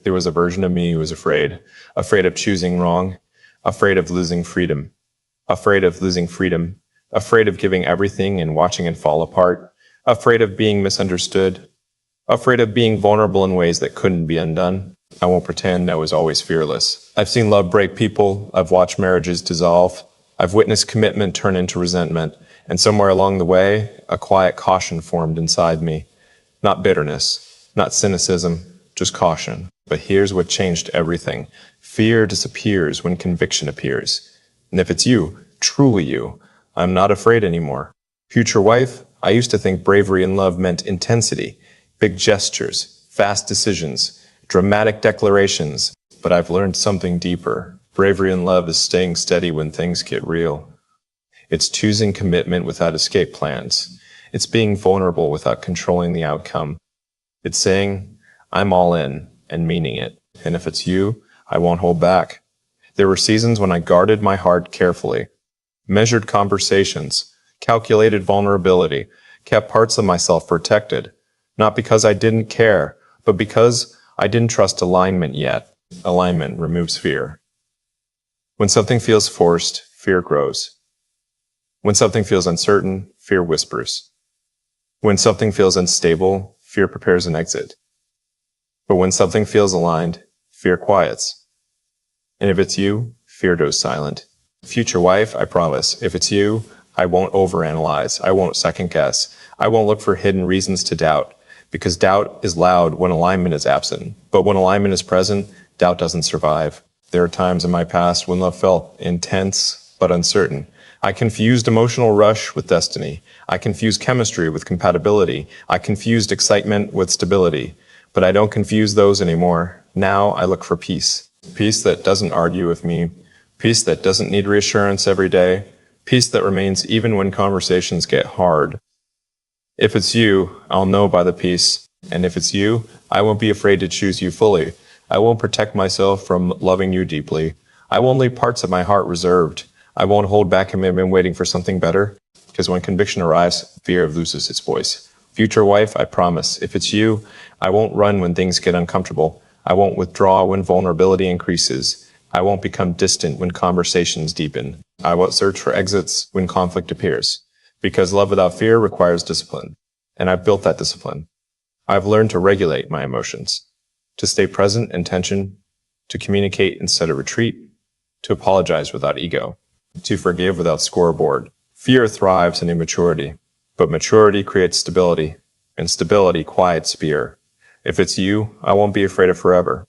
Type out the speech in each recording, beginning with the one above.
there was a version of me who was afraid of choosing wrong, afraid of losing freedom, afraid of losing freedom, afraid of giving everything and watching it fall apart, afraid of being misunderstood, afraid of being vulnerable in ways that couldn't be undone. I won't pretend I was always fearless. I've seen love break people. I've watched marriages dissolve. I've witnessed commitment turn into resentment. And somewhere along the way, a quiet caution formed inside me. Not bitterness, not cynicism, just caution. But here's what changed everything. Fear disappears when conviction appears. And if it's you, truly you, I'm not afraid anymore. Future wife, I used to think bravery in love meant intensity, big gestures, fast decisions, dramatic declarations. But I've learned something deeper. Bravery in love is staying steady when things get real. It's choosing commitment without escape plans. It's being vulnerable without controlling the outcome. It's saying, I'm all in, and meaning it. And if it's you, I won't hold back. There were seasons when I guarded my heart carefully, measured conversations, calculated vulnerability, kept parts of myself protected, not because I didn't care, but because I didn't trust alignment yet. Alignment removes fear. When something feels forced, fear grows. When something feels uncertain, fear whispers. When something feels unstable, fear prepares an exit. But when something feels aligned, fear quiets. And if it's you, fear goes silent. Future wife, I promise, if it's you, I won't overanalyze. I won't second guess. I won't look for hidden reasons to doubt, because doubt is loud when alignment is absent. But when alignment is present, doubt doesn't survive. There are times in my past when love felt intense but uncertain. I confused emotional rush with destiny. I confused chemistry with compatibility. I confused excitement with stability. But I don't confuse those anymore. Now I look for peace. Peace that doesn't argue with me. Peace that doesn't need reassurance every day. Peace that remains even when conversations get hard. If it's you, I'll know by the peace. And if it's you, I won't be afraid to choose you fully. I won't protect myself from loving you deeply. I won't leave parts of my heart reserved. I won't hold back commitment waiting for something better. Because when conviction arrives, fear loses its voice. Future wife, I promise, if it's you, I won't run when things get uncomfortable. I won't withdraw when vulnerability increases. I won't become distant when conversations deepen. I won't search for exits when conflict appears. Because love without fear requires discipline. And I've built that discipline. I've learned to regulate my emotions, to stay present in tension, to communicate instead of retreat, to apologize without ego, to forgive without scoreboard. Fear thrives in immaturity, but maturity creates stability, and stability quiets fear. If it's you, I won't be afraid of forever.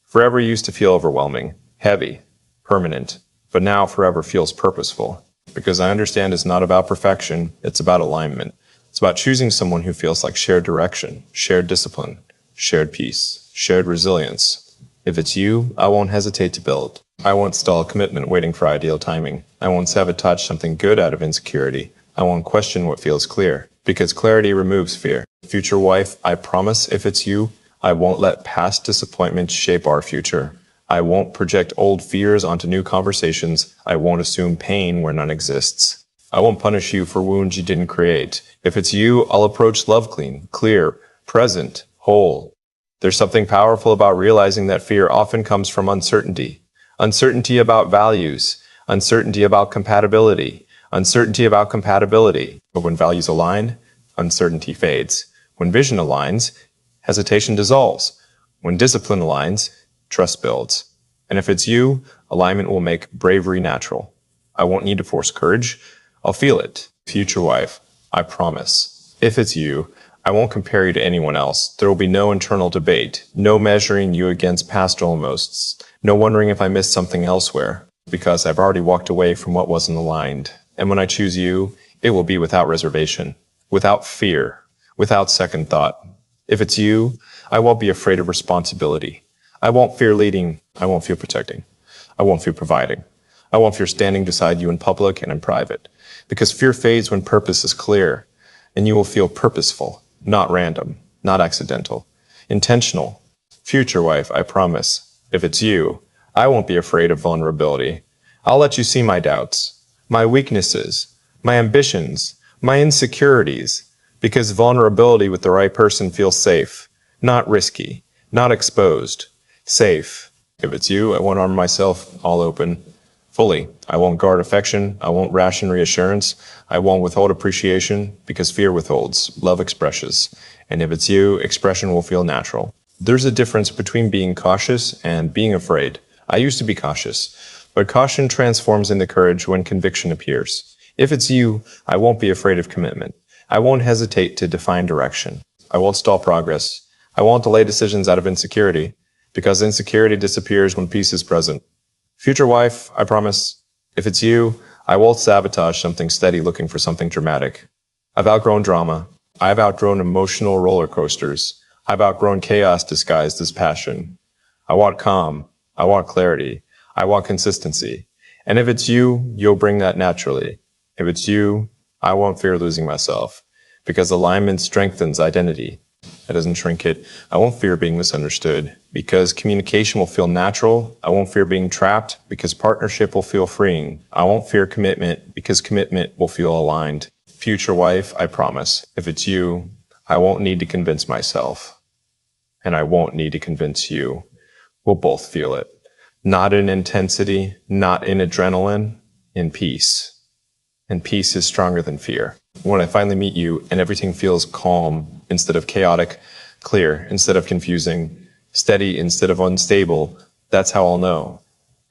Forever used to feel overwhelming, heavy, permanent, but now forever feels purposeful. Because I understand it's not about perfection, it's about alignment. It's about choosing someone who feels like shared direction, shared discipline, shared peace, shared resilience. If it's you, I won't hesitate to build. I won't stall commitment waiting for ideal timing. I won't sabotage something good out of insecurity. I won't question what feels clear, because clarity removes fear. Future wife, I promise if it's you, I won't let past disappointments shape our future. I won't project old fears onto new conversations. I won't assume pain where none exists. I won't punish you for wounds you didn't create. If it's you, I'll approach love clean, clear, present, whole. There's something powerful about realizing that fear often comes from uncertainty. Uncertainty about values, uncertainty about compatibility, uncertainty about compatibility. But when values align, uncertainty fades. When vision aligns, hesitation dissolves. When discipline aligns, trust builds. And if it's you, alignment will make bravery natural. I won't need to force courage. I'll feel it. Future wife, I promise. If it's you, I won't compare you to anyone else. There will be no internal debate, no measuring you against past almosts, no wondering if I missed something elsewhere, because I've already walked away from what wasn't aligned. And when I choose you, it will be without reservation, without fear, without second thought. If it's you, I won't be afraid of responsibility. I won't fear leading. I won't fear protecting. I won't fear providing. I won't fear standing beside you in public and in private, because fear fades when purpose is clear, and you will feel purposeful, not random, not accidental, intentional. Future wife, I promise, if it's you, I won't be afraid of vulnerability. I'll let you see my doubts, my weaknesses, my ambitions, my insecurities, because vulnerability with the right person feels safe, not risky, not exposed. Safe. If it's you, I won't arm myself all open. Fully. I won't guard affection. I won't ration reassurance. I won't withhold appreciation because fear withholds. Love expresses. And if it's you, expression will feel natural. There's a difference between being cautious and being afraid. I used to be cautious, but caution transforms into courage when conviction appears. If it's you, I won't be afraid of commitment. I won't hesitate to define direction. I won't stall progress. I won't delay decisions out of insecurity, because insecurity disappears when peace is present. Future wife, I promise, if it's you, I won't sabotage something steady looking for something dramatic. I've outgrown drama. I've outgrown emotional roller coasters. I've outgrown chaos disguised as passion. I want calm. I want clarity. I want consistency. And if it's you, you'll bring that naturally. If it's you, I won't fear losing myself, because alignment strengthens identity. It doesn't shrink it. I won't fear being misunderstood, because communication will feel natural. I won't fear being trapped, because partnership will feel freeing. I won't fear commitment, because commitment will feel aligned. Future wife, I promise, if it's you, I won't need to convince myself. And I won't need to convince you. We'll both feel it. Not in intensity, not in adrenaline, in peace. And peace is stronger than fear. When I finally meet you and everything feels calm instead of chaotic, clear instead of confusing, steady instead of unstable, that's how I'll know.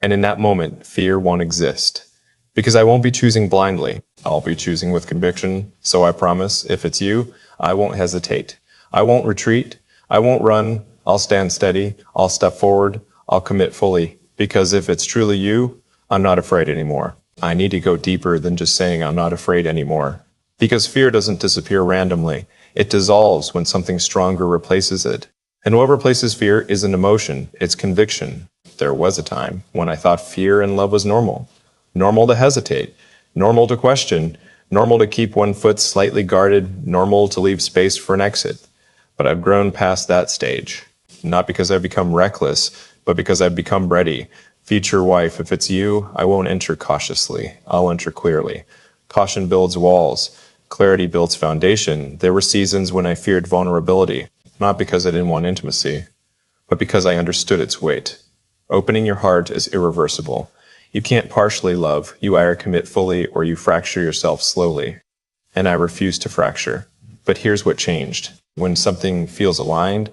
And in that moment, fear won't exist. Because I won't be choosing blindly. I'll be choosing with conviction. So I promise, if it's you, I won't hesitate. I won't retreat. I won't run. I'll stand steady. I'll step forward. I'll commit fully. Because if it's truly you, I'm not afraid anymore. I need to go deeper than just saying I'm not afraid anymore. Because fear doesn't disappear randomly. It dissolves when something stronger replaces it. And what replaces fear isn't emotion, it's conviction. There was a time when I thought fear and love was normal. Normal to hesitate, normal to question, normal to keep one foot slightly guarded, normal to leave space for an exit. But I've grown past that stage. Not because I've become reckless, but because I've become ready. Future wife, if it's you, I won't enter cautiously. I'll enter clearly. Caution builds walls. Clarity builds foundation. There were seasons when I feared vulnerability, not because I didn't want intimacy, but because I understood its weight. Opening your heart is irreversible. You can't partially love. You either commit fully or you fracture yourself slowly. And I refuse to fracture. But here's what changed. When something feels aligned,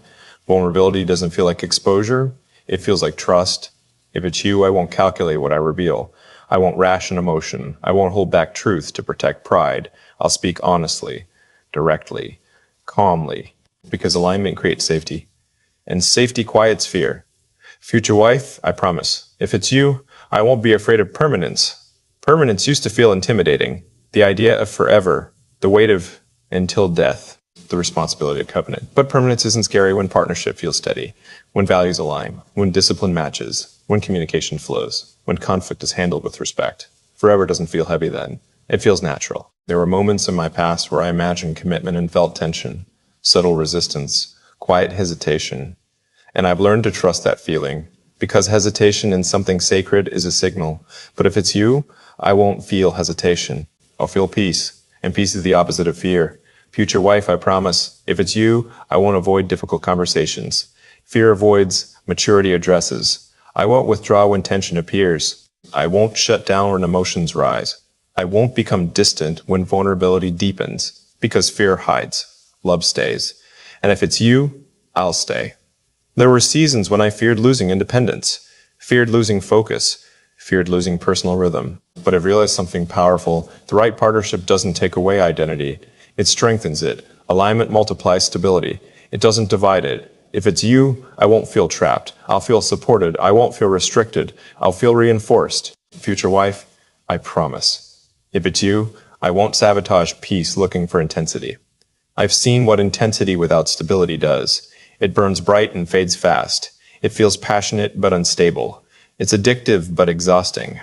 vulnerability doesn't feel like exposure. It feels like trust. If it's you, I won't calculate what I reveal. I won't ration emotion. I won't hold back truth to protect pride. I'll speak honestly, directly, calmly, because alignment creates safety. And safety quiets fear. Future wife, I promise, if it's you, I won't be afraid of permanence. Permanence used to feel intimidating. The idea of forever, the weight of until death, the responsibility of covenant. But permanence isn't scary when partnership feels steady, when values align, when discipline matches, when communication flows, when conflict is handled with respect. Forever doesn't feel heavy then. It feels natural. There were moments in my past where I imagined commitment and felt tension, subtle resistance, quiet hesitation. And I've learned to trust that feeling, because hesitation in something sacred is a signal. But if it's you, I won't feel hesitation. I'll feel peace, and peace is the opposite of fear. Future wife, I promise, if it's you, I won't avoid difficult conversations. Fear avoids, maturity addresses. I won't withdraw when tension appears. I won't shut down when emotions rise. I won't become distant when vulnerability deepens, because fear hides, love stays. And if it's you, I'll stay. There were seasons when I feared losing independence, feared losing focus, feared losing personal rhythm. But I've realized something powerful. The right partnership doesn't take away identity. It strengthens it. Alignment multiplies stability. It doesn't divide it. If it's you, I won't feel trapped. I'll feel supported. I won't feel restricted. I'll feel reinforced. Future wife, I promise. If it's you, I won't sabotage peace looking for intensity. I've seen what intensity without stability does. It burns bright and fades fast. It feels passionate but unstable. It's addictive but exhausting.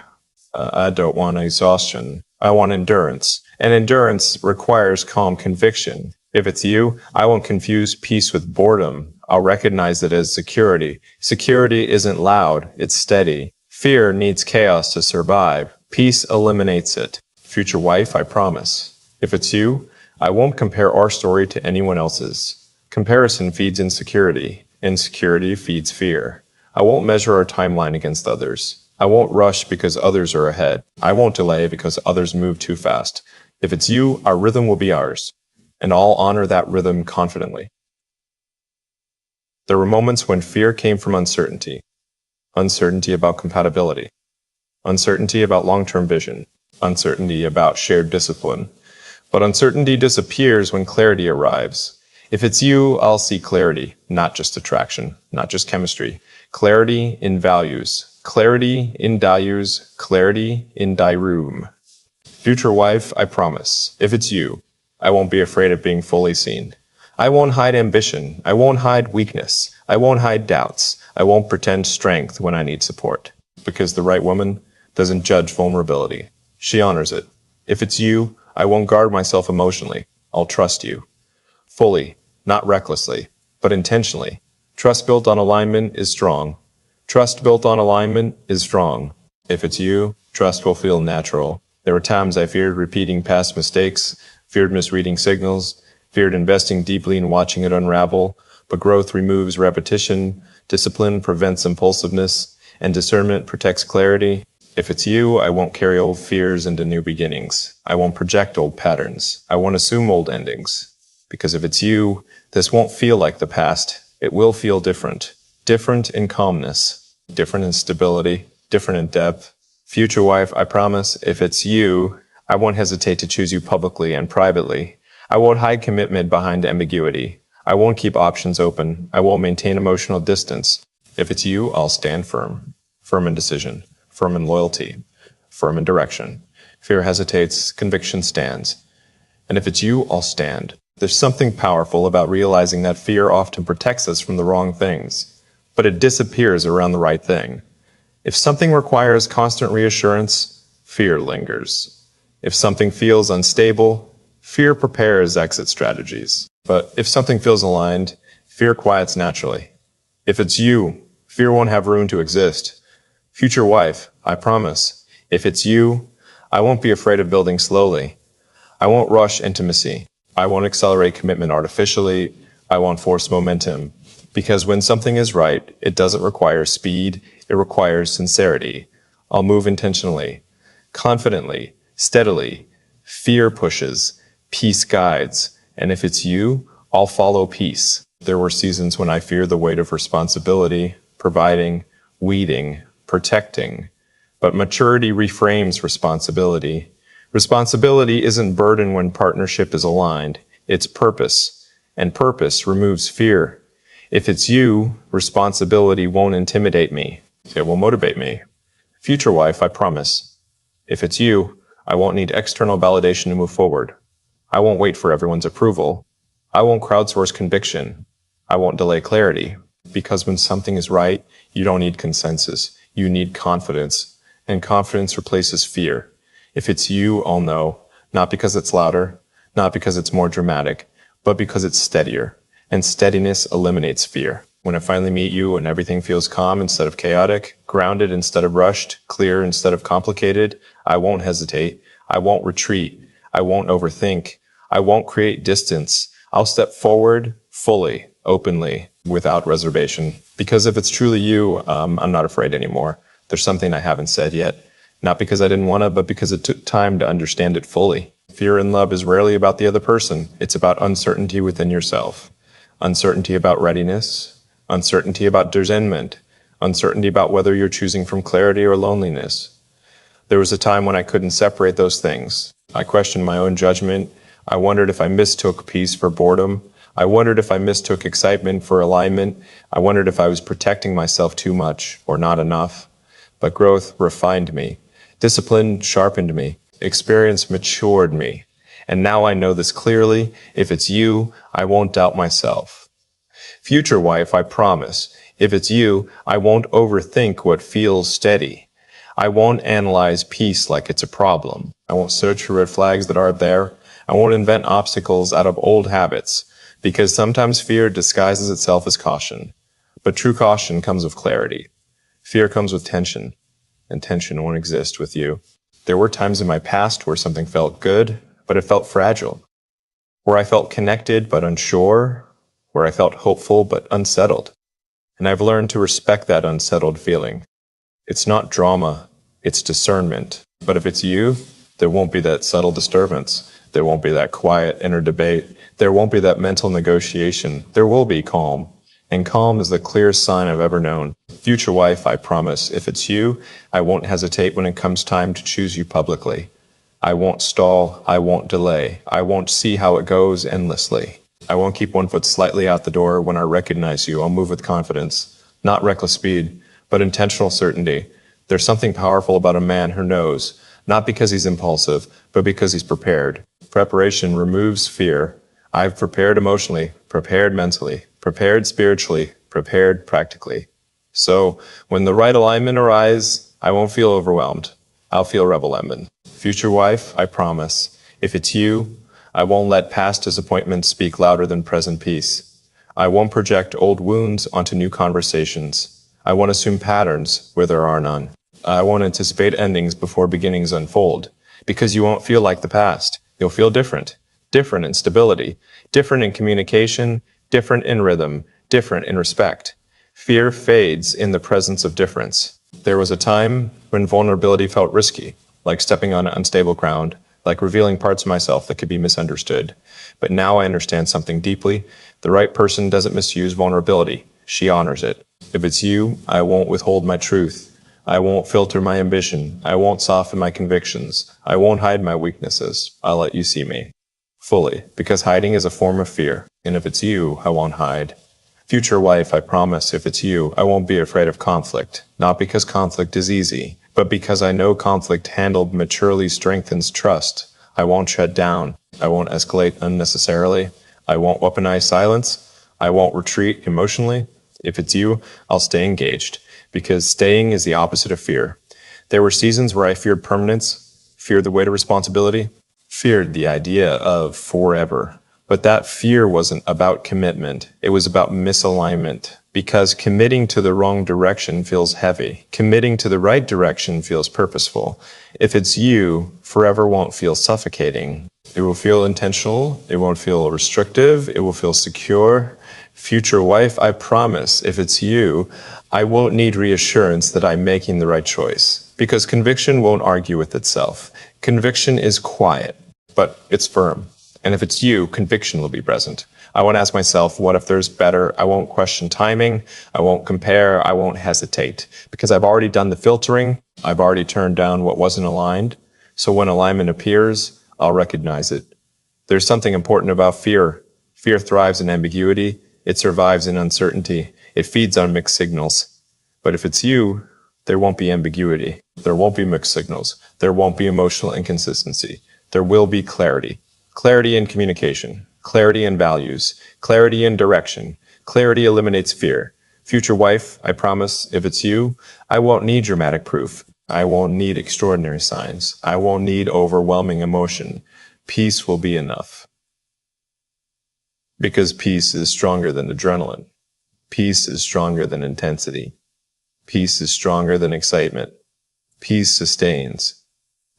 I don't want exhaustion. I want endurance. And endurance requires calm conviction. If it's you, I won't confuse peace with boredom. I'll recognize it as security. Security isn't loud, it's steady. Fear needs chaos to survive. Peace eliminates it. Future wife, I promise. If it's you, I won't compare our story to anyone else's. Comparison feeds insecurity. Insecurity feeds fear. I won't measure our timeline against others. I won't rush because others are ahead. I won't delay because others move too fast. If it's you, our rhythm will be ours, and I'll honor that rhythm confidently. There were moments when fear came from uncertainty. Uncertainty about compatibility. Uncertainty about long-term vision. Uncertainty about shared discipline. But uncertainty disappears when clarity arrives. If it's you, I'll see clarity, not just attraction, not just chemistry. Clarity in values. Clarity in values. Clarity in thy room. Future wife, I promise. If it's you, I won't be afraid of being fully seen. I won't hide ambition. I won't hide weakness. I won't hide doubts. I won't pretend strength when I need support. Because the right woman doesn't judge vulnerability. She honors it. If it's you, I won't guard myself emotionally. I'll trust you. Fully, not recklessly, but intentionally. Trust built on alignment is strong. Trust built on alignment is strong. If it's you, trust will feel natural. There were times I feared repeating past mistakes, feared misreading signals, feared investing deeply and watching it unravel, but growth removes repetition, discipline prevents impulsiveness, and discernment protects clarity. If it's you, I won't carry old fears into new beginnings. I won't project old patterns. I won't assume old endings. Because if it's you, this won't feel like the past. It will feel different. Different in calmness, different in stability, different in depth. Future wife, I promise, if it's you, I won't hesitate to choose you publicly and privately. I won't hide commitment behind ambiguity. I won't keep options open. I won't maintain emotional distance. If it's you, I'll stand firm. Firm in decision. Firm in loyalty. Firm in direction. Fear hesitates. Conviction stands. And if it's you, I'll stand. There's something powerful about realizing that fear often protects us from the wrong things, but it disappears around the right thing. If something requires constant reassurance, fear lingers. If something feels unstable, fear prepares exit strategies. But if something feels aligned, fear quiets naturally. If it's you, fear won't have room to exist. Future wife, I promise, if it's you, I won't be afraid of building slowly. I won't rush intimacy. I won't accelerate commitment artificially. I won't force momentum. Because when something is right, it doesn't require speed. It requires sincerity. I'll move intentionally, confidently, steadily. Fear pushes. Peace guides. And if it's you, I'll follow peace. There were seasons when I feared the weight of responsibility, providing, weeding, protecting. But maturity reframes responsibility. Responsibility isn't burden when partnership is aligned. It's purpose. And purpose removes fear. If it's you, responsibility won't intimidate me. It will motivate me. Future wife, I promise. If it's you, I won't need external validation to move forward. I won't wait for everyone's approval. I won't crowdsource conviction. I won't delay clarity. Because when something is right, you don't need consensus. You need confidence. And confidence replaces fear. If it's you, I'll know. Not because it's louder, not because it's more dramatic, but because it's steadier. And steadiness eliminates fear. When I finally meet you and everything feels calm instead of chaotic, grounded instead of rushed, clear instead of complicated, I won't hesitate. I won't retreat. I won't overthink. I won't create distance. I'll step forward fully, openly, without reservation. Because if it's truly you, I'm not afraid anymore. There's something I haven't said yet. Not because I didn't want to, but because it took time to understand it fully. Fear in love is rarely about the other person. It's about uncertainty within yourself. Uncertainty about readiness. Uncertainty about discernment. Uncertainty about whether you're choosing from clarity or loneliness. There was a time when I couldn't separate those things. I questioned my own judgment. I wondered if I mistook peace for boredom. I wondered if I mistook excitement for alignment. I wondered if I was protecting myself too much or not enough. But growth refined me. Discipline sharpened me. Experience matured me. And now I know this clearly. If it's you, I won't doubt myself. Future wife, I promise. If it's you, I won't overthink what feels steady. I won't analyze peace like it's a problem. I won't search for red flags that aren't there. I won't invent obstacles out of old habits. Because sometimes fear disguises itself as caution. But true caution comes with clarity. Fear comes with tension. And tension won't exist with you. There were times in my past where something felt good, but it felt fragile. Where I felt connected but unsure. Where I felt hopeful but unsettled. And I've learned to respect that unsettled feeling. It's not drama, it's discernment. But if it's you, there won't be that subtle disturbance. There won't be that quiet inner debate. There won't be that mental negotiation. There will be calm. And calm is the clearest sign I've ever known. Future wife, I promise, if it's you, I won't hesitate when it comes time to choose you publicly. I won't stall. I won't delay. I won't see how it goes endlessly. I won't keep one foot slightly out the door. When I recognize you, I'll move with confidence. Not reckless speed, but intentional certainty. There's something powerful about a man who knows, not because he's impulsive, but because he's prepared. Preparation removes fear. I've prepared emotionally, prepared mentally, prepared spiritually, prepared practically. So when the right alignment arises, I won't feel overwhelmed. I'll feel revelembent. Future wife, I promise, if it's you, I won't let past disappointments speak louder than present peace. I won't project old wounds onto new conversations. I won't assume patterns where there are none. I won't anticipate endings before beginnings unfold, because you won't feel like the past. You'll feel different. Different in stability, different in communication, different in rhythm, different in respect. Fear fades in the presence of difference. There was a time when vulnerability felt risky, like stepping on unstable ground, like revealing parts of myself that could be misunderstood. But now I understand something deeply. The right person doesn't misuse vulnerability. She honors it. If it's you, I won't withhold my truth. I won't filter my ambition. I won't soften my convictions. I won't hide my weaknesses. I'll let you see me fully, because hiding is a form of fear. And if it's you, I won't hide. Future wife, I promise, if it's you, I won't be afraid of conflict. Not because conflict is easy, but because I know conflict handled maturely strengthens trust. I won't shut down. I won't escalate unnecessarily. I won't weaponize silence. I won't retreat emotionally. If it's you, I'll stay engaged, because staying is the opposite of fear. There were seasons where I feared permanence, feared the weight of responsibility, feared the idea of forever. But that fear wasn't about commitment. It was about misalignment. Because committing to the wrong direction feels heavy. Committing to the right direction feels purposeful. If it's you, forever won't feel suffocating. It will feel intentional. It won't feel restrictive. It will feel secure. Future wife, I promise, if it's you, I won't need reassurance that I'm making the right choice. Because conviction won't argue with itself. Conviction is quiet, but it's firm. And if it's you, conviction will be present. I won't ask myself, what if there's better? I won't question timing. I won't compare. I won't hesitate. Because I've already done the filtering. I've already turned down what wasn't aligned. So when alignment appears, I'll recognize it. There's something important about fear. Fear thrives in ambiguity. It survives in uncertainty. It feeds on mixed signals. But if it's you, there won't be ambiguity. There won't be mixed signals. There won't be emotional inconsistency. There will be clarity. Clarity in communication. Clarity in values. Clarity in direction. Clarity eliminates fear. Future wife, I promise, if it's you, I won't need dramatic proof. I won't need extraordinary signs. I won't need overwhelming emotion. Peace will be enough. Because peace is stronger than adrenaline. Peace is stronger than intensity. Peace is stronger than excitement. Peace sustains.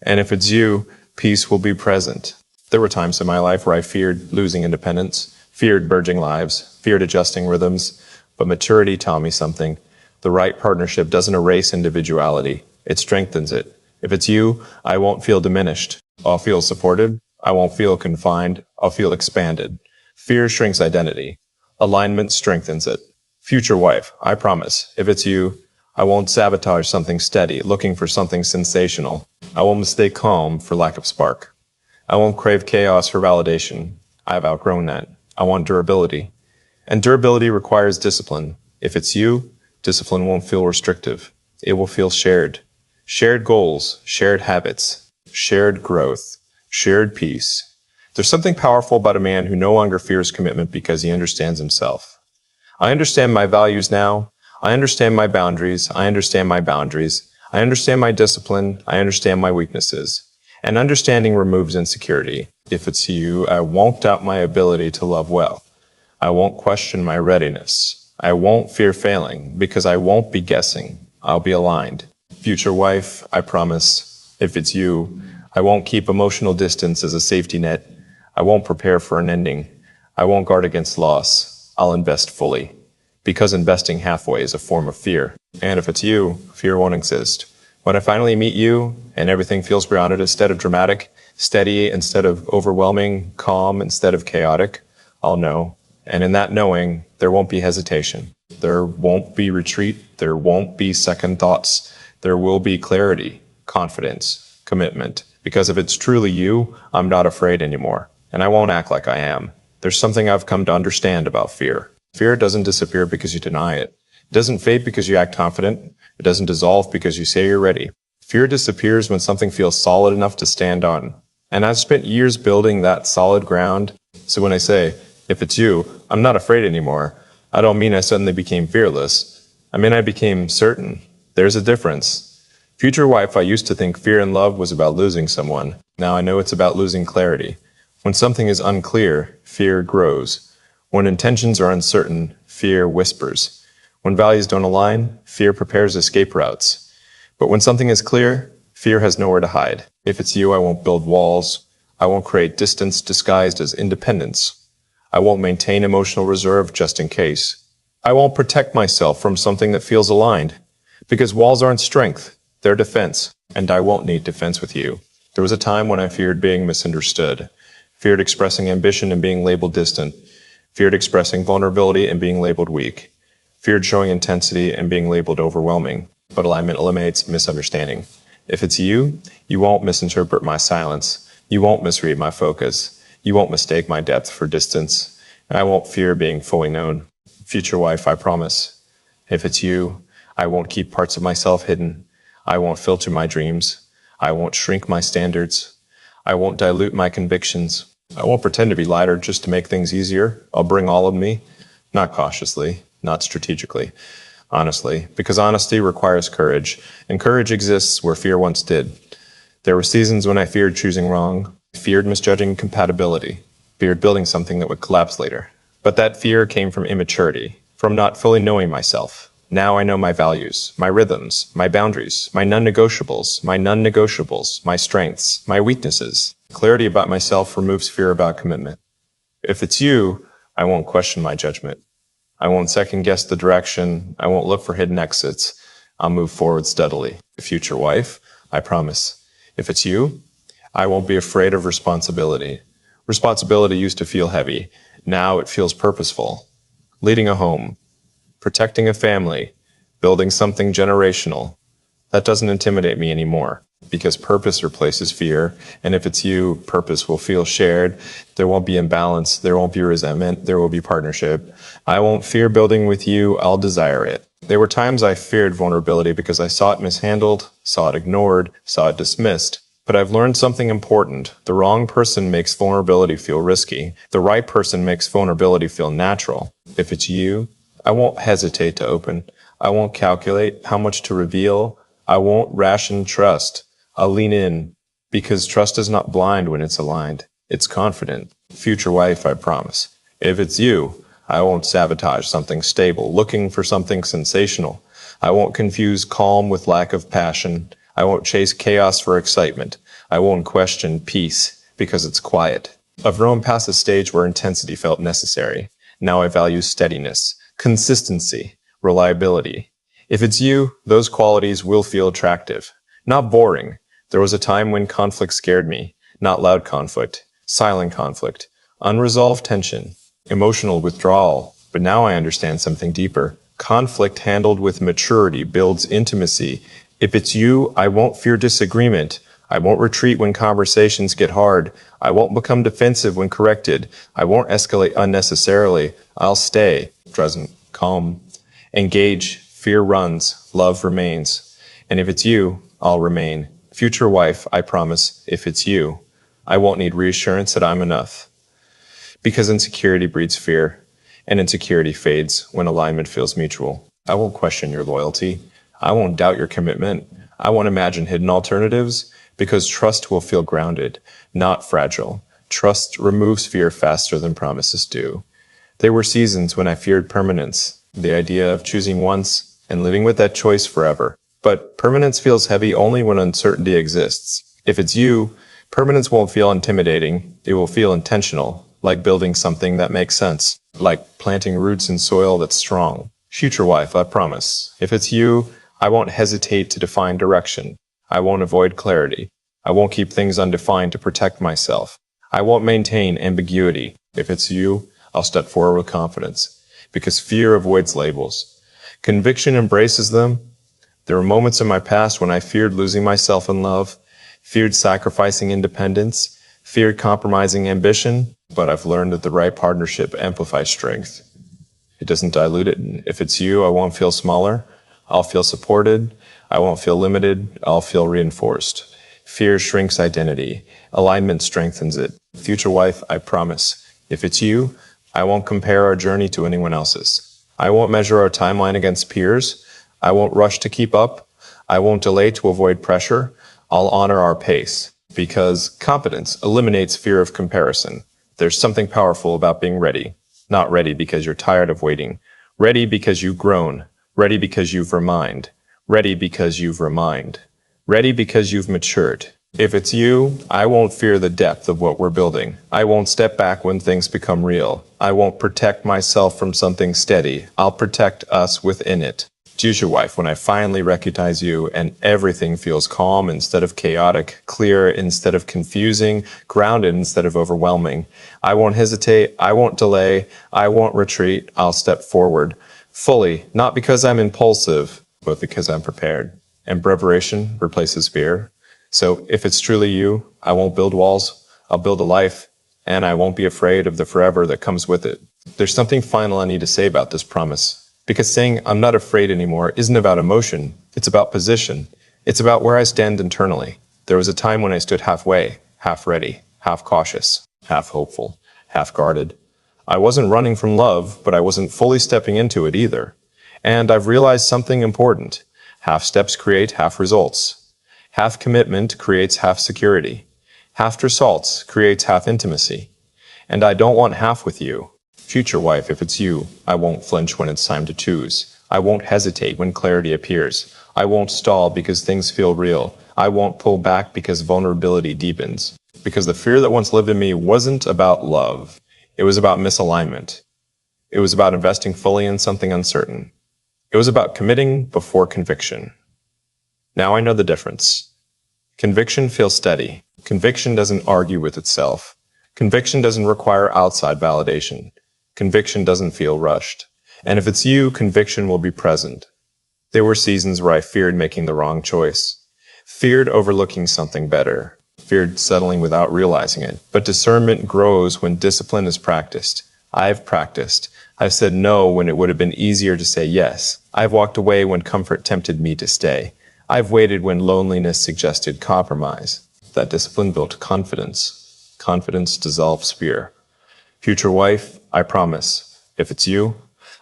And if it's you, peace will be present. There were times in my life where I feared losing independence, feared merging lives, feared adjusting rhythms, but maturity taught me something. The right partnership doesn't erase individuality. It strengthens it. If it's you, I won't feel diminished. I'll feel supported. I won't feel confined. I'll feel expanded. Fear shrinks identity. Alignment strengthens it. Future wife, I promise, if it's you, I won't sabotage something steady, looking for something sensational. I won't mistake calm for lack of spark. I won't crave chaos for validation. I've outgrown that. I want durability. And durability requires discipline. If it's you, discipline won't feel restrictive. It will feel shared. Shared goals, shared habits, shared growth, shared peace. There's something powerful about a man who no longer fears commitment because he understands himself. I understand my values now. I understand my boundaries. I understand my boundaries. I understand my discipline. I understand my weaknesses. And understanding removes insecurity. If it's you, I won't doubt my ability to love well. I won't question my readiness. I won't fear failing because I won't be guessing. I'll be aligned. Future wife, I promise, if it's you, I won't keep emotional distance as a safety net. I won't prepare for an ending. I won't guard against loss. I'll invest fully. because investing halfway is a form of fear. And if it's you, fear won't exist. When I finally meet you and everything feels grounded instead of dramatic, steady instead of overwhelming, calm instead of chaotic, I'll know. And in that knowing, there won't be hesitation. There won't be retreat. There won't be second thoughts. There will be clarity, confidence, commitment. Because if it's truly you, I'm not afraid anymore. And I won't act like I am. There's something I've come to understand about fear. Fear doesn't disappear because you deny it. It doesn't fade because you act confident. It doesn't dissolve because you say you're ready. Fear disappears when something feels solid enough to stand on. And I've spent years building that solid ground. So when I say, if it's you, I'm not afraid anymore, I don't mean I suddenly became fearless. I mean I became certain. There's a difference. Future wife, I used to think fear and love was about losing someone. Now I know it's about losing clarity. When something is unclear, fear grows. When intentions are uncertain, fear whispers. When values don't align, fear prepares escape routes. But when something is clear, fear has nowhere to hide. If it's you, I won't build walls. I won't create distance disguised as independence. I won't maintain emotional reserve just in case. I won't protect myself from something that feels aligned. Because walls aren't strength, they're defense. And I won't need defense with you. There was a time when I feared being misunderstood. Feared expressing ambition and being labeled distant. Feared expressing vulnerability and being labeled weak. Feared showing intensity and being labeled overwhelming. But alignment eliminates misunderstanding. If it's you, you won't misinterpret my silence. You won't misread my focus. You won't mistake my depth for distance. And I won't fear being fully known. Future wife, I promise. If it's you, I won't keep parts of myself hidden. I won't filter my dreams. I won't shrink my standards. I won't dilute my convictions. I won't pretend to be lighter just to make things easier. I'll bring all of me, not cautiously, not strategically, honestly, because honesty requires courage, and courage exists where fear once did. There were seasons when I feared choosing wrong, feared misjudging compatibility, feared building something that would collapse later. But that fear came from immaturity, from not fully knowing myself. Now I know my values, my rhythms, my boundaries, my non-negotiables, my strengths, my weaknesses. Clarity about myself removes fear about commitment. If it's you, I won't question my judgment. I won't second guess the direction. I won't look for hidden exits. I'll move forward steadily. Future wife, I promise. If it's you, I won't be afraid of responsibility. Responsibility used to feel heavy. Now it feels purposeful. Leading a home, protecting a family, building something generational. That doesn't intimidate me anymore because purpose replaces fear. And if it's you, purpose will feel shared. There won't be imbalance. There won't be resentment. There will be partnership. I won't fear building with you. I'll desire it. There were times I feared vulnerability because I saw it mishandled, saw it ignored, saw it dismissed. But I've learned something important. The wrong person makes vulnerability feel risky. The right person makes vulnerability feel natural. If it's you, I won't hesitate to open. I won't calculate how much to reveal. I won't ration trust. I'll lean in because trust is not blind when it's aligned. It's confident. Future wife, I promise. If it's you, I won't sabotage something stable, looking for something sensational. I won't confuse calm with lack of passion. I won't chase chaos for excitement. I won't question peace because it's quiet. I've grown past a stage where intensity felt necessary. Now I value steadiness, consistency, reliability. If it's you, those qualities will feel attractive, not boring. There was a time when conflict scared me, not loud conflict, silent conflict, unresolved tension, emotional withdrawal. But now I understand something deeper. Conflict handled with maturity builds intimacy. If it's you, I won't fear disagreement. I won't retreat when conversations get hard. I won't become defensive when corrected. I won't escalate unnecessarily. I'll stay present, calm, engage. Fear runs, love remains. And if it's you, I'll remain. Future wife, I promise, if it's you, I won't need reassurance that I'm enough. Because insecurity breeds fear, and insecurity fades when alignment feels mutual. I won't question your loyalty. I won't doubt your commitment. I won't imagine hidden alternatives, because trust will feel grounded, not fragile. Trust removes fear faster than promises do. There were seasons when I feared permanence, the idea of choosing once and living with that choice forever. But permanence feels heavy only when uncertainty exists. If it's you, permanence won't feel intimidating. It will feel intentional. like building something that makes sense, like planting roots in soil that's strong. Future wife, I promise. If it's you, I won't hesitate to define direction. I won't avoid clarity. I won't keep things undefined to protect myself. I won't maintain ambiguity. If it's you, I'll step forward with confidence, because fear avoids labels. Conviction embraces them. There were moments in my past when I feared losing myself in love, feared sacrificing independence, feared compromising ambition, but I've learned that the right partnership amplifies strength. It doesn't dilute it. If it's you, I won't feel smaller. I'll feel supported. I won't feel limited. I'll feel reinforced. Fear shrinks identity. Alignment strengthens it. Future wife, I promise. If it's you, I won't compare our journey to anyone else's. I won't measure our timeline against peers. I won't rush to keep up. I won't delay to avoid pressure. I'll honor our pace, because competence eliminates fear of comparison. There's something powerful about being ready. Not ready because you're tired of waiting. Ready because you've grown. Ready because you've remind. Ready because you've remind. Ready because you've matured. If it's you, I won't fear the depth of what we're building. I won't step back when things become real. I won't protect myself from something steady. I'll protect us within it. Future wife, when I finally recognize you and everything feels calm instead of chaotic, clear instead of confusing, grounded instead of overwhelming, I won't hesitate, I won't delay, I won't retreat, I'll step forward fully, not because I'm impulsive, but because I'm prepared. And preparation replaces fear. So if it's truly you, I won't build walls, I'll build a life, and I won't be afraid of the forever that comes with it. There's something final I need to say about this promise. Because saying I'm not afraid anymore isn't about emotion, it's about position. It's about where I stand internally. There was a time when I stood halfway, half ready, half cautious, half hopeful, half guarded. I wasn't running from love, but I wasn't fully stepping into it either. And I've realized something important. Half steps create half results. Half commitment creates half security. Half results creates half intimacy. And I don't want half with you. Future wife, if it's you, I won't flinch when it's time to choose. I won't hesitate when clarity appears. I won't stall because things feel real. I won't pull back because vulnerability deepens. Because the fear that once lived in me wasn't about love. It was about misalignment. It was about investing fully in something uncertain. It was about committing before conviction. Now I know the difference. Conviction feels steady. Conviction doesn't argue with itself. Conviction doesn't require outside validation. Conviction doesn't feel rushed. And if it's you, conviction will be present. There were seasons where I feared making the wrong choice, feared overlooking something better, feared settling without realizing it. But discernment grows when discipline is practiced. I've practiced. I've said no when it would have been easier to say yes. I've walked away when comfort tempted me to stay. I've waited when loneliness suggested compromise. That discipline built confidence. Confidence dissolves fear. Future wife, I promise, if it's you,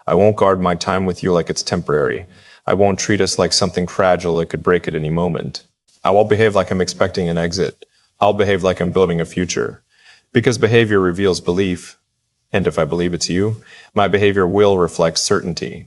I won't guard my time with you like it's temporary. I won't treat us like something fragile that could break at any moment. I won't behave like I'm expecting an exit. I'll behave like I'm building a future. Because behavior reveals belief. And if I believe it's you, my behavior will reflect certainty.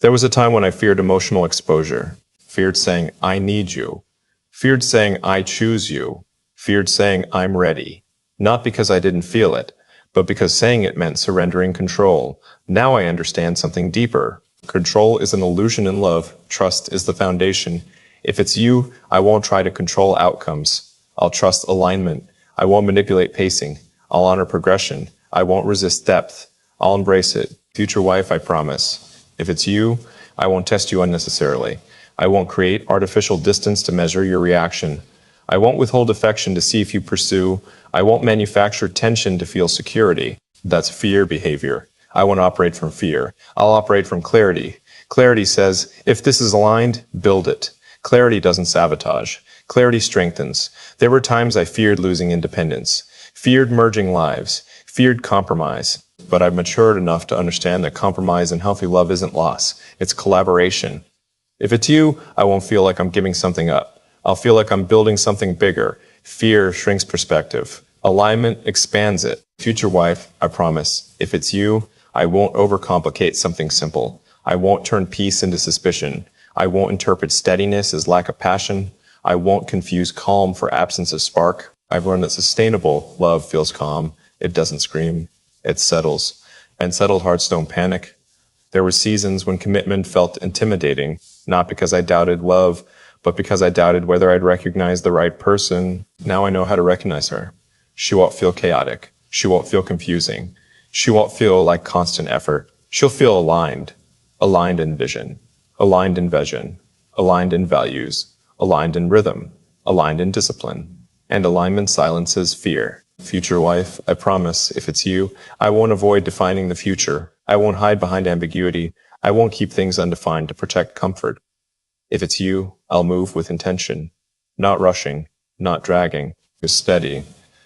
There was a time when I feared emotional exposure, feared saying, I need you, feared saying, I choose you, feared saying, I'm ready. Not because I didn't feel it, but because saying it meant surrendering control. Now I understand something deeper. Control is an illusion in love. Trust is the foundation. If it's you, I won't try to control outcomes. I'll trust alignment. I won't manipulate pacing. I'll honor progression. I won't resist depth. I'll embrace it. Future wife, I promise. If it's you, I won't test you unnecessarily. I won't create artificial distance to measure your reaction. I won't withhold affection to see if you pursue. I won't manufacture tension to feel security. That's fear behavior. I won't operate from fear. I'll operate from clarity. Clarity says, if this is aligned, build it. Clarity doesn't sabotage. Clarity strengthens. There were times I feared losing independence, feared merging lives, feared compromise. But I've matured enough to understand that compromise in healthy love isn't loss. It's collaboration. If it's you, I won't feel like I'm giving something up. I'll feel like I'm building something bigger. Fear shrinks perspective. Alignment expands it. Future wife, I promise. If it's you, I won't overcomplicate something simple. I won't turn peace into suspicion. I won't interpret steadiness as lack of passion. I won't confuse calm for absence of spark. I've learned that sustainable love feels calm. It doesn't scream. It settles. And settled hearts don't panic. There were seasons when commitment felt intimidating, not because I doubted love, but because I doubted whether I'd recognize the right person. Now I know how to recognize her. She won't feel chaotic. She won't feel confusing. She won't feel like constant effort. She'll feel aligned. Aligned in vision. Aligned in vision. Aligned in values. Aligned in rhythm. Aligned in discipline. And alignment silences fear. Future wife, I promise, if it's you, I won't avoid defining the future. I won't hide behind ambiguity. I won't keep things undefined to protect comfort. If it's you, I'll move with intention. Not rushing, not dragging, just steady.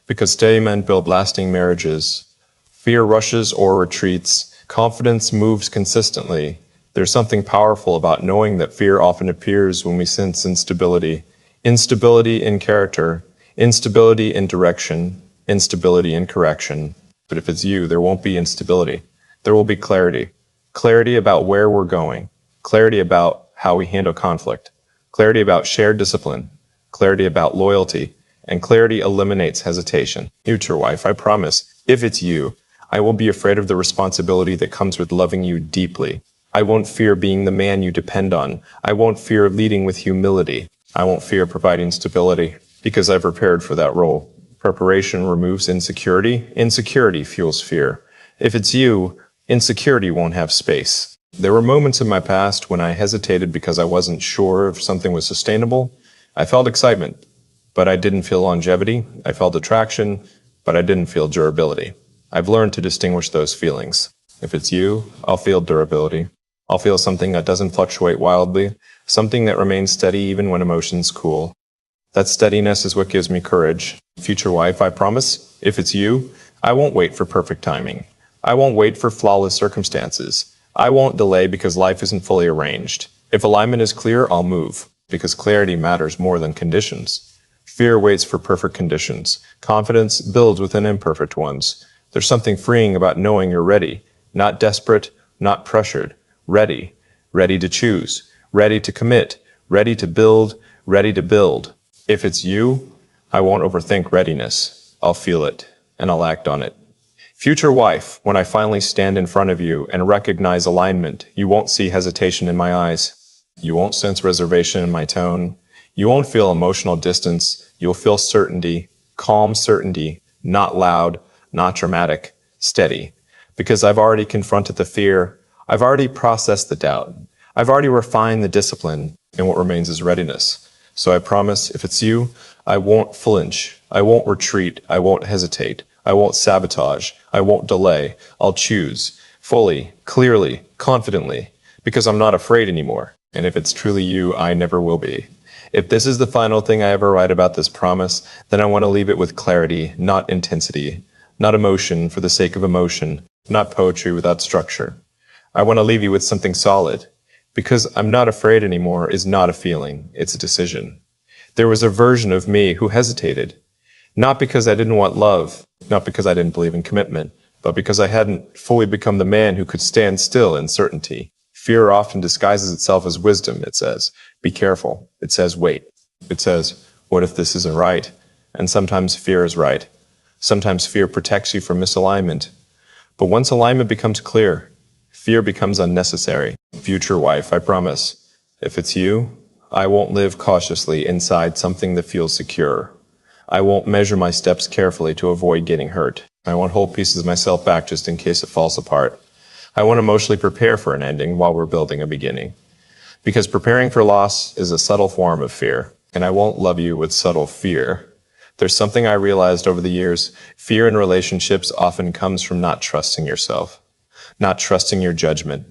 Because steady men build lasting marriages. Fear rushes or retreats. Confidence moves consistently. There's something powerful about knowing that fear often appears when we sense instability. Instability in character, instability in direction, instability in correction. But if it's you, there won't be instability. There will be clarity. Clarity about where we're going. Clarity about how we handle conflict. Clarity about shared discipline. Clarity about loyalty. And clarity eliminates hesitation. Future wife, I promise, if it's you, I won't be afraid of the responsibility that comes with loving you deeply. I won't fear being the man you depend on. I won't fear leading with humility. I won't fear providing stability, because I've prepared for that role. Preparation removes insecurity. Insecurity fuels fear. If it's you, insecurity won't have space. There were moments in my past when I hesitated because I wasn't sure if something was sustainable. I felt excitement, but I didn't feel longevity. I felt attraction, but I didn't feel durability. I've learned to distinguish those feelings. If it's you, I'll feel durability. I'll feel something that doesn't fluctuate wildly, something that remains steady even when emotions cool. That steadiness is what gives me courage. Future wife, I promise, if it's you, I won't wait for perfect timing. I won't wait for flawless circumstances. I won't delay because life isn't fully arranged. If alignment is clear, I'll move, because clarity matters more than conditions. Fear waits for perfect conditions. Confidence builds within imperfect ones. There's something freeing about knowing you're ready, not desperate, not pressured, ready, ready to choose, ready to commit, ready to build, ready to build. If it's you, I won't overthink readiness. I'll feel it, and I'll act on it. Future wife, when I finally stand in front of you and recognize alignment, you won't see hesitation in my eyes. You won't sense reservation in my tone. You won't feel emotional distance. You'll feel certainty, calm certainty, not loud, not dramatic, steady. Because I've already confronted the fear. I've already processed the doubt. I've already refined the discipline, and what remains is readiness. So I promise, if it's you, I won't flinch. I won't retreat. I won't hesitate. I won't sabotage. I won't delay. I'll choose fully, clearly, confidently, because I'm not afraid anymore. And if it's truly you, I never will be. If this is the final thing I ever write about this promise, then I want to leave it with clarity, not intensity, not emotion for the sake of emotion, not poetry without structure. I want to leave you with something solid, because I'm not afraid anymore is not a feeling, it's a decision. There was a version of me who hesitated, not because I didn't want love, not because I didn't believe in commitment, but because I hadn't fully become the man who could stand still in certainty. Fear often disguises itself as wisdom, it says. Be careful. It says, wait. It says, what if this isn't right? And sometimes fear is right. Sometimes fear protects you from misalignment. But once alignment becomes clear, fear becomes unnecessary. Future wife, I promise. If it's you, I won't live cautiously inside something that feels secure. I won't measure my steps carefully to avoid getting hurt. I won't hold pieces of myself back just in case it falls apart. I won't emotionally prepare for an ending while we're building a beginning. Because preparing for loss is a subtle form of fear, and I won't love you with subtle fear. There's something I realized over the years. Fear in relationships often comes from not trusting yourself, not trusting your judgment,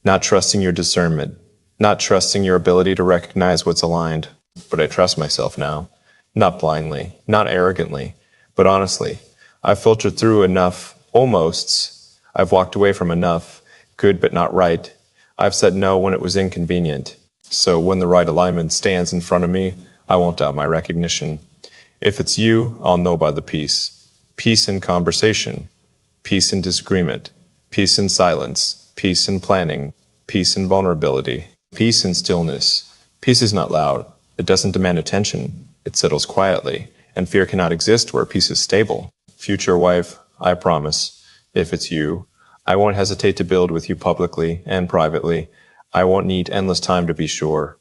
not trusting your discernment, not trusting your ability to recognize what's aligned. But I trust myself now, not blindly, not arrogantly, but honestly. I've filtered through enough almosts. I've walked away from enough, good but not right. I've said no when it was inconvenient. So when the right alignment stands in front of me, I won't doubt my recognition. If it's you, I'll know by the peace. Peace in conversation, peace in disagreement, peace in silence, peace in planning, peace in vulnerability, peace in stillness. Peace is not loud. It doesn't demand attention. It settles quietly. And fear cannot exist where peace is stable. Future wife, I promise. If it's you, I won't hesitate to build with you publicly and privately. I won't need endless time to be sure.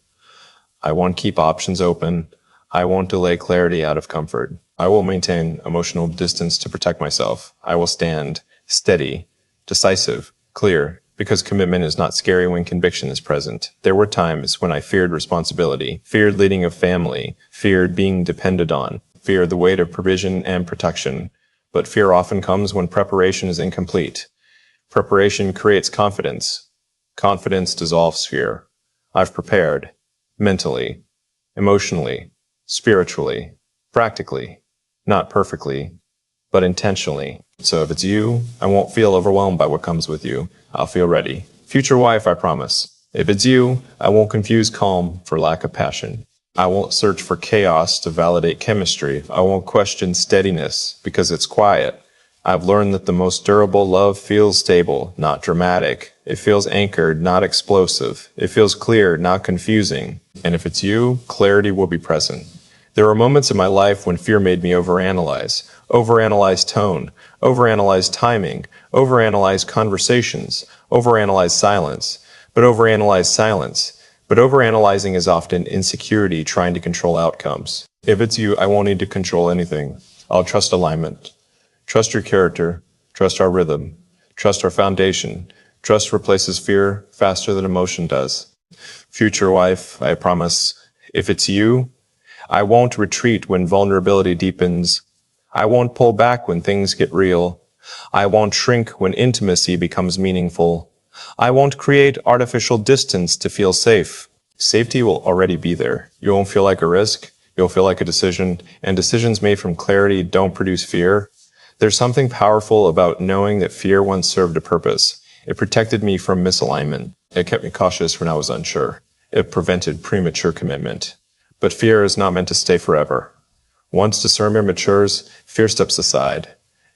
I won't keep options open. I won't delay clarity out of comfort. I will maintain emotional distance to protect myself. I will stand steady, decisive, clear, because commitment is not scary when conviction is present. There were times when I feared responsibility, feared leading a family, feared being depended on, feared the weight of provision and protection. But fear often comes when preparation is incomplete. Preparation creates confidence. Confidence dissolves fear. I've prepared, mentally, emotionally, spiritually, practically, not perfectly, but intentionally. So if it's you, I won't feel overwhelmed by what comes with you. I'll feel ready. Future wife, I promise. If it's you, I won't confuse calm for lack of passion. I won't search for chaos to validate chemistry. I won't question steadiness because it's quiet. I've learned that the most durable love feels stable, not dramatic. It feels anchored, not explosive. It feels clear, not confusing. And if it's you, clarity will be present. There were moments in my life when fear made me overanalyze tone, overanalyze timing, overanalyze conversations, overanalyze silence. But overanalyzing is often insecurity trying to control outcomes. If it's you, I won't need to control anything. I'll trust alignment. Trust your character. Trust our rhythm. Trust our foundation. Trust replaces fear faster than emotion does. Future wife, I promise. If it's you, I won't retreat when vulnerability deepens. I won't pull back when things get real. I won't shrink when intimacy becomes meaningful. I won't create artificial distance to feel safe. Safety will already be there. You won't feel like a risk. You'll feel like a decision. And decisions made from clarity don't produce fear. There's something powerful about knowing that fear once served a purpose. It protected me from misalignment. It kept me cautious when I was unsure. It prevented premature commitment. But fear is not meant to stay forever. Once discernment matures, fear steps aside.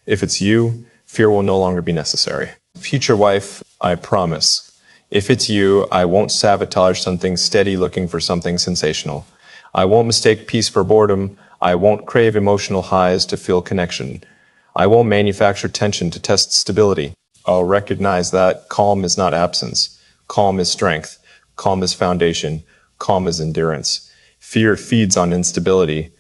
If it's you, fear will no longer be necessary. Future wife, I promise. If it's you, I won't sabotage something steady looking for something sensational. I won't mistake peace for boredom. I won't crave emotional highs to feel connection. I won't manufacture tension to test stability. I'll recognize that calm is not absence. Calm is strength. Calm is foundation. Calm is endurance. Fear feeds on instability,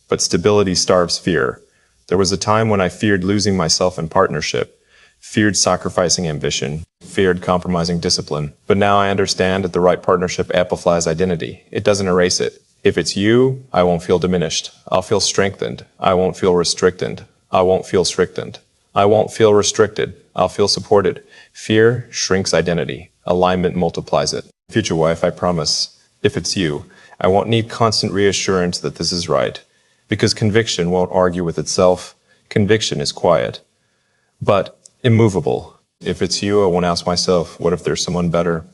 but stability starves fear. There was a time when I feared losing myself in partnership, feared sacrificing ambition, feared compromising discipline. But now I understand that the right partnership amplifies identity. It doesn't erase it. If it's you, I won't feel diminished. I'll feel strengthened. I won't feel restricted. I won't feel restricted. I won't feel restricted. I'll feel supported. Fear shrinks identity. Alignment multiplies it. Future wife, I promise. If it's you, I won't need constant reassurance that this is right. Because conviction won't argue with itself. Conviction is quiet, but immovable. If it's you, I won't ask myself, what if there's someone better?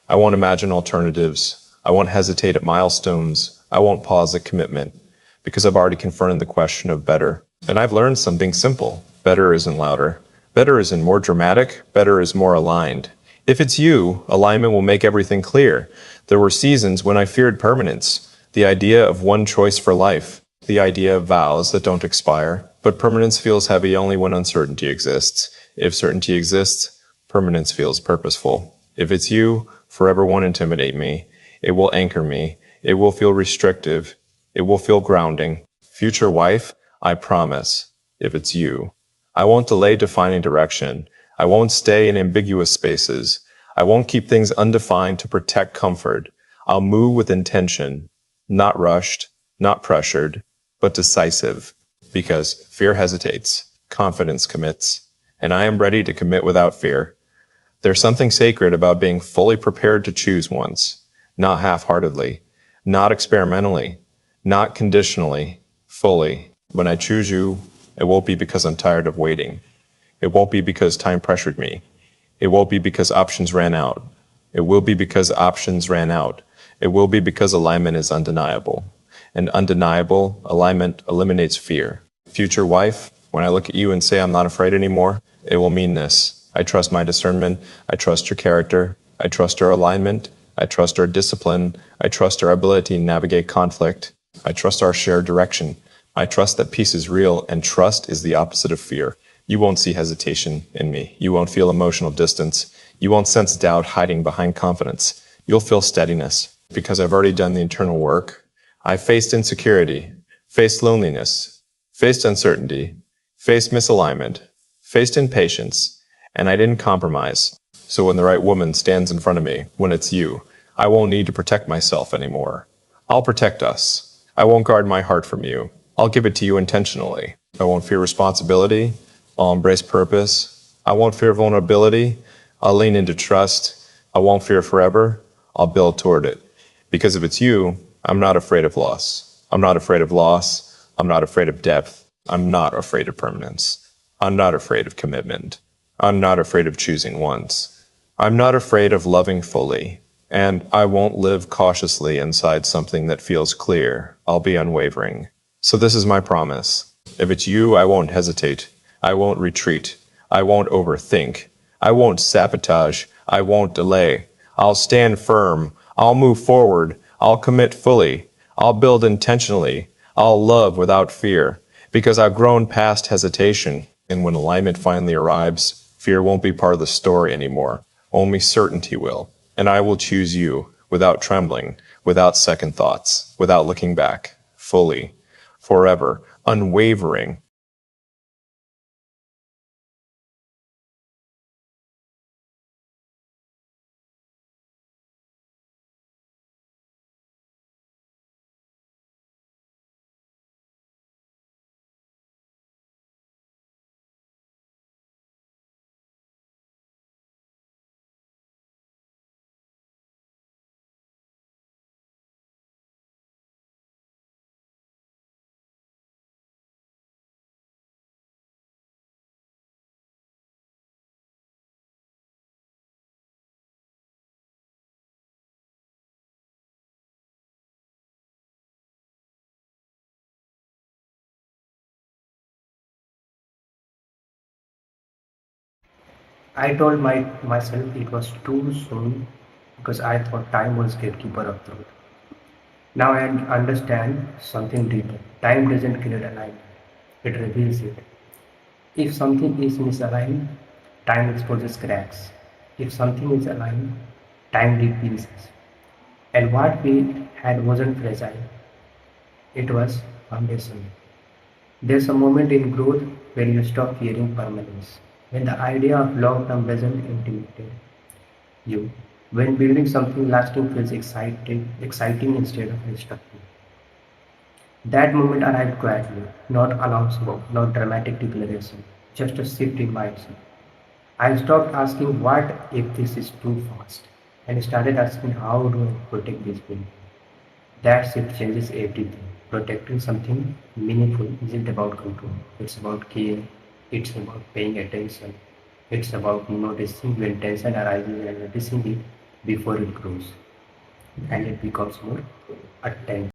I won't imagine alternatives. I won't hesitate at milestones. I won't pause at commitment, because I've already confronted the question of better. And I've learned something simple. Better isn't louder. Better isn't more dramatic. Better is more aligned. If it's you, alignment will make everything clear. There were seasons when I feared permanence, the idea of one choice for life, the idea of vows that don't expire. But permanence feels heavy only when uncertainty exists. If certainty exists, permanence feels purposeful. If it's you, forever won't intimidate me. It will anchor me. It will feel restrictive. It will feel grounding. Future wife, I promise. If it's you, I won't delay defining direction. I won't stay in ambiguous spaces. I won't keep things undefined to protect comfort. I'll move with intention, not rushed, not pressured, but decisive. Because fear hesitates, confidence commits, and I am ready to commit without fear. There's something sacred about being fully prepared to choose once, not half-heartedly, not experimentally, not conditionally, fully. When I choose you, it won't be because I'm tired of waiting. It won't be because time pressured me. It won't be because options ran out. It will be because options ran out. It will be because alignment is undeniable. And undeniable alignment eliminates fear. Future wife, when I look at you and say I'm not afraid anymore, it will mean this. I trust my discernment. I trust your character. I trust our alignment. I trust our discipline. I trust our ability to navigate conflict. I trust our shared direction. I trust that peace is real, and trust is the opposite of fear. You won't see hesitation in me. You won't feel emotional distance. You won't sense doubt hiding behind confidence. You'll feel steadiness because I've already done the internal work. I've faced insecurity, faced loneliness, faced uncertainty, faced misalignment, faced impatience, and I didn't compromise. So when the right woman stands in front of me, when it's you, I won't need to protect myself anymore. I'll protect us. I won't guard my heart from you. I'll give it to you intentionally. I won't fear responsibility. I'll embrace purpose. I won't fear vulnerability. I'll lean into trust. I won't fear forever. I'll build toward it. Because if it's you, I'm not afraid of loss. I'm not afraid of loss. I'm not afraid of depth. I'm not afraid of permanence. I'm not afraid of commitment. I'm not afraid of choosing once. I'm not afraid of loving fully. And I won't live cautiously inside something that feels clear. I'll be unwavering. So this is my promise. If it's you, I won't hesitate. I won't retreat. I won't overthink. I won't sabotage. I won't delay. I'll stand firm. I'll move forward. I'll commit fully. I'll build intentionally. I'll love without fear. Because I've grown past hesitation. And when alignment finally arrives, fear won't be part of the story anymore. Only certainty will. And I will choose you without trembling, without second thoughts, without looking back, fully, forever, unwavering. I told myself it was too soon because I thought time was gatekeeper of truth. Now I understand something deeper. Time doesn't create alignment, it reveals it. If something is misaligned, time exposes cracks. If something is aligned, time deepens it. And what we had wasn't fragile, it was foundational. There's a moment in growth when you stop fearing permanence, when the idea of long term doesn't intimidate you, when building something lasting feels exciting instead of destructive. That moment arrived quietly, not announcement, not dramatic declaration, just a shift in mindset. I stopped asking what if this is too fast and started asking how do I protect this building. That shift changes everything. Protecting something meaningful isn't about control. It's about care. It's about paying attention. It's about noticing when tension arises and noticing it before it grows. And it becomes more attentive.